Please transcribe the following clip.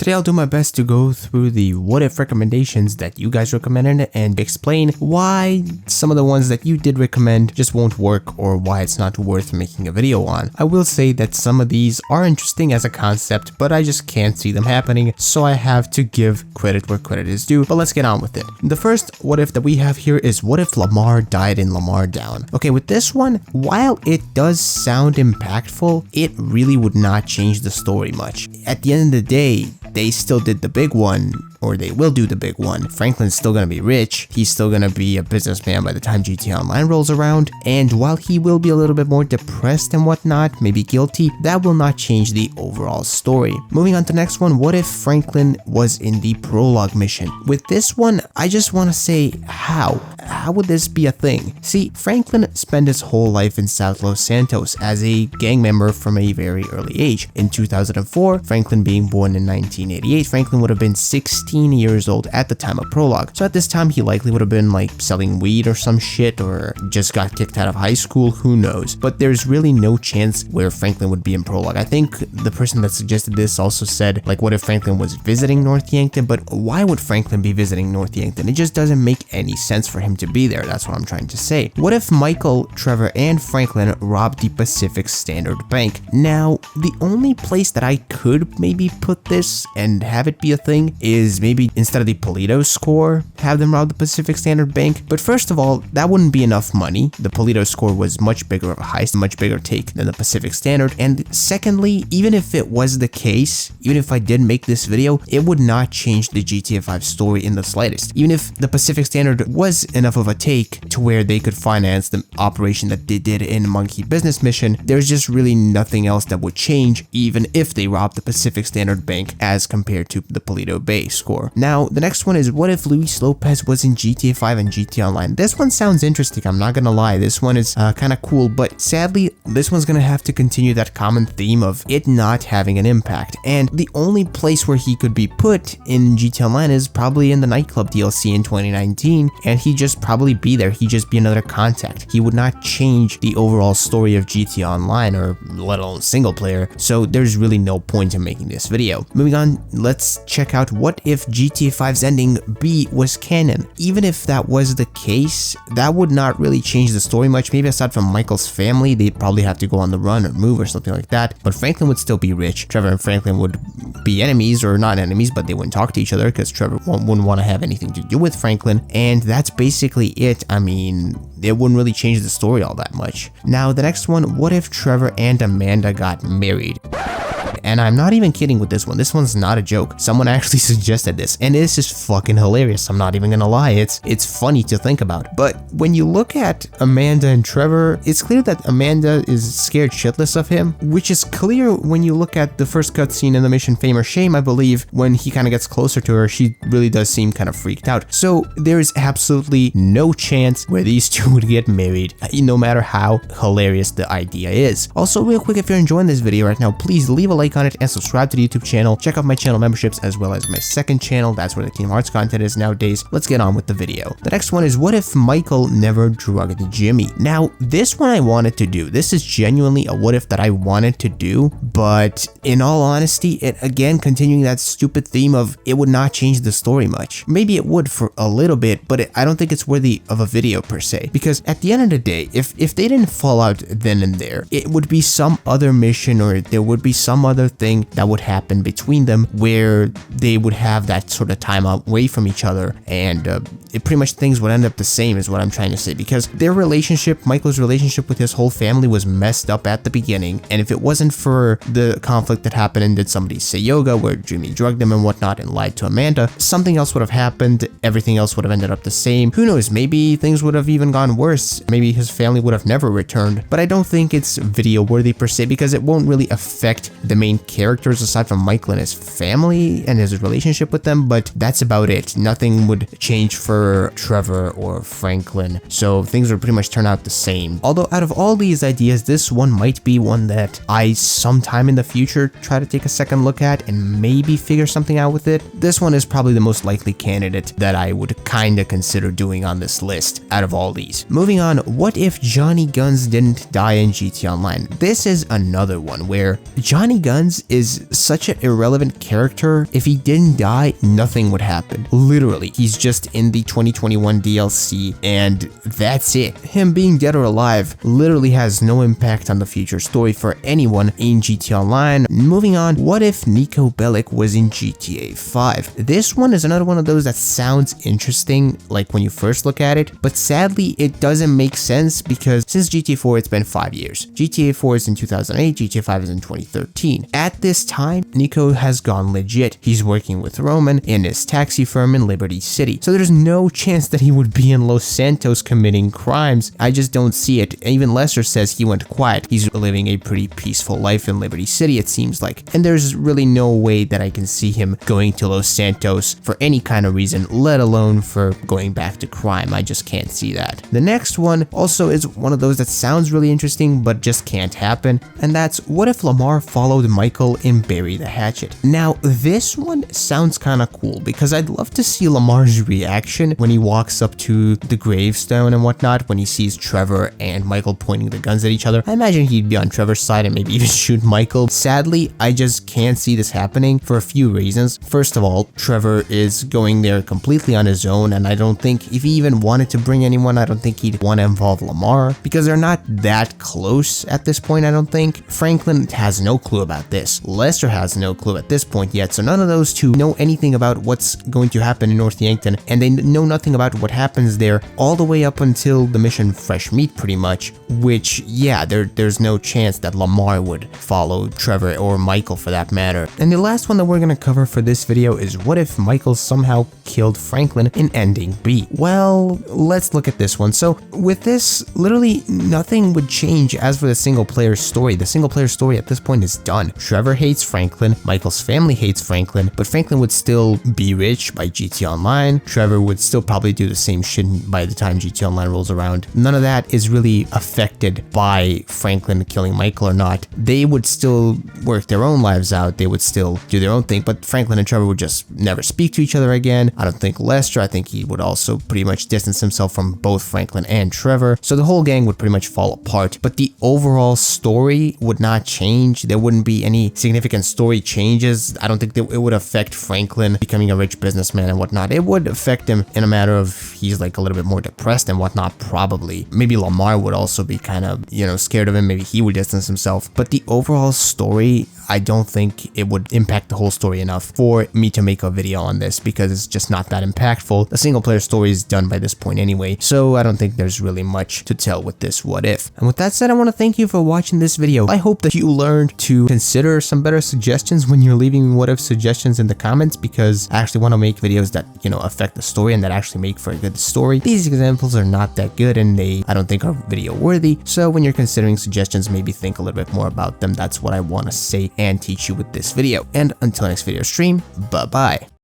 Today I'll do my best to go through the what if recommendations that you guys recommended and explain why some of the ones that you did recommend just won't work or why it's not worth making a video on. I will say that some of these are interesting as a concept, but I just can't see them happening, so I have to give credit where credit is due. But let's get on with it. The first what if that we have here is what if Lamar died in Lamar Down? Okay, with this one, while it does sound impactful, it really would not change the story much. At the end of the day, they still did the big one, or they will do the big one. Franklin's still gonna be rich, he's still gonna be a businessman by the time GTA Online rolls around, and while he will be a little bit more depressed and whatnot, maybe guilty, that will not change the overall story. Moving on to the next one, what if Franklin was in the prologue mission? With this one, I just want to say how would this be a thing? See, Franklin spent his whole life in South Los Santos as a gang member from a very early age. In 2004, Franklin being born in 1988, Franklin would have been 16 years old at the time of prologue. So at this time, he likely would have been like selling weed or some shit, or just got kicked out of high school, who knows. But there's really no chance where Franklin would be in prologue. I think the person that suggested this also said, like, what if Franklin was visiting North Yankton? But why would Franklin be visiting North Yankton? It just doesn't make any sense for him to be there. That's what I'm trying to say. What if Michael, Trevor, and Franklin robbed the Pacific Standard Bank? Now, the only place that I could maybe put this and have it be a thing is maybe instead of the Polito score, have them rob the Pacific Standard Bank. But first of all, that wouldn't be enough money. The Polito score was much bigger of a heist, much bigger take than the Pacific Standard. And secondly, even if it was the case, even if I did make this video, it would not change the GTA 5 story in the slightest. Even if the Pacific Standard was enough of a take to where they could finance the operation that they did in Monkey Business Mission, there's just really nothing else that would change even if they robbed the Pacific Standard Bank as compared to the Polito Bay score. Now, the next one is what if Luis Lopez was in GTA 5 and GTA Online? This one sounds interesting, I'm not gonna lie. This one is kind of cool, but sadly, this one's gonna have to continue that common theme of it not having an impact. And the only place where he could be put in GTA Online is probably in the nightclub DLC in 2019, and he'd just probably be there. He'd just be another contact. He would not change the overall story of GTA Online, or let alone single player, so there's really no point in making this video. Moving on, let's check out what if GTA 5's ending B was canon. Even if that was the case, that would not really change the story much. Maybe aside from Michael's family, they'd probably have to go on the run or move or something like that, but Franklin would still be rich. Trevor and Franklin would be enemies, or not enemies, but they wouldn't talk to each other because Trevor wouldn't want to have anything to do with Franklin, and that's basically it. I mean, it wouldn't really change the story all that much. Now, the next one, what if Trevor and Amanda got married? And I'm not even kidding with this one. This one's not a joke. Someone actually suggested this, and this is fucking hilarious. I'm not even gonna lie. It's funny to think about. But when you look at Amanda and Trevor, it's clear that Amanda is scared shitless of him, which is clear when you look at the first cutscene in the mission Fame or Shame, I believe. When he kind of gets closer to her, she really does seem kind of freaked out. So there is absolutely no chance where these two would get married, no matter how hilarious the idea is. Also, real quick, if you're enjoying this video right now, please leave a like on it and subscribe to the YouTube channel. Check out my channel memberships as well as my second channel. That's where the Kingdom Hearts content is nowadays. Let's get on with the video. The next one is what if Michael never drugged Jimmy? Now, this one I wanted to do. This is genuinely a what if that I wanted to do, but in all honesty, it again continuing that stupid theme of it would not change the story much. Maybe it would for a little bit, but I don't think it's worthy of a video per se, because at the end of the day, if they didn't fall out then and there, it would be some other mission, or there would be some other thing that would happen between them where they would have that sort of time away from each other, and it pretty much things would end up the same is what I'm trying to say, because their relationship, Michael's relationship with his whole family, was messed up at the beginning, and if it wasn't for the conflict that happened and Did Somebody Say Yoga, where Jimmy drugged them and whatnot and lied to Amanda, something else would have happened. Everything else would have ended up the same. Who knows, maybe things would have even gone worse. Maybe his family would have never returned, but I don't think it's video worthy per se, because it won't really affect the main characters aside from Michael and his family and his relationship with them, but that's about it. Nothing would change for Trevor or Franklin, so things would pretty much turn out the same. Although out of all these ideas, this one might be one that I sometime in the future try to take a second look at and maybe figure something out with it. This one is probably the most likely candidate that I would kinda consider doing on this list out of all these. Moving on, what if Johnny Guns didn't die in GTA Online? This is another one where Johnny Guns Guns is such an irrelevant character. If he didn't die, nothing would happen. Literally, he's just in the 2021 DLC and that's it. Him being dead or alive literally has no impact on the future story for anyone in GTA Online. Moving on, what if Niko Bellic was in GTA 5? This one is another one of those that sounds interesting, like when you first look at it, but sadly it doesn't make sense because since GTA 4 it's been 5 years. GTA 4 is in 2008, GTA 5 is in 2013. At this time, Niko has gone legit. He's working with Roman in his taxi firm in Liberty City, so there's no chance that he would be in Los Santos committing crimes. I just don't see it. Even Lester says he went quiet. He's living a pretty peaceful life in Liberty City, it seems like, and there's really no way that I can see him going to Los Santos for any kind of reason, let alone for going back to crime. I just can't see that. The next one also is one of those that sounds really interesting but just can't happen, and that's what if Lamar followed Michael in Bury the Hatchet. Now this one sounds kind of cool because I'd love to see Lamar's reaction when he walks up to the gravestone and whatnot, when he sees Trevor and Michael pointing the guns at each other. I imagine he'd be on Trevor's side and maybe even shoot Michael. Sadly, I just can't see this happening for a few reasons. First of all, Trevor is going there completely on his own, and I don't think if he even wanted to bring anyone, I don't think he'd want to involve Lamar because they're not that close at this point. I don't think. Franklin has no clue about this. Lester has no clue at this point yet, so none of those two know anything about what's going to happen in North Yankton, and they know nothing about what happens there all the way up until the mission Fresh Meat pretty much, which yeah, there's no chance that Lamar would follow Trevor or Michael for that matter. And the last one that we're gonna cover for this video is what if Michael somehow killed Franklin in Ending B? Well, let's look at this one. So with this, literally nothing would change as for the single player story. The single player story at this point is done. Trevor hates Franklin, Michael's family hates Franklin, but Franklin would still be rich by GTA Online. Trevor would still probably do the same shit by the time GTA Online rolls around. None of that is really affected by Franklin killing Michael or not. They would still work their own lives out. They would still do their own thing, but Franklin and Trevor would just never speak to each other again. I don't think Lester, I think he would also pretty much distance himself from both Franklin and Trevor. So the whole gang would pretty much fall apart, but the overall story would not change. There wouldn't be any significant story changes. I don't think that it would affect Franklin becoming a rich businessman and whatnot. It would affect him in a matter of he's like a little bit more depressed and whatnot, probably. Maybe Lamar would also be kind of, scared of him. Maybe he would distance himself. But the overall story, I don't think it would impact the whole story enough for me to make a video on this because it's just not that impactful. The single player story is done by this point anyway, so I don't think there's really much to tell with this what if. And with that said, I want to thank you for watching this video. I hope that you learned to consider some better suggestions when you're leaving what if suggestions in the comments, because I actually want to make videos that, affect the story and that actually make for a good story. These examples are not that good and I don't think are video worthy, so when you're considering suggestions, maybe think a little bit more about them. That's what I want to say and teach you with this video. And until next video stream, bye bye.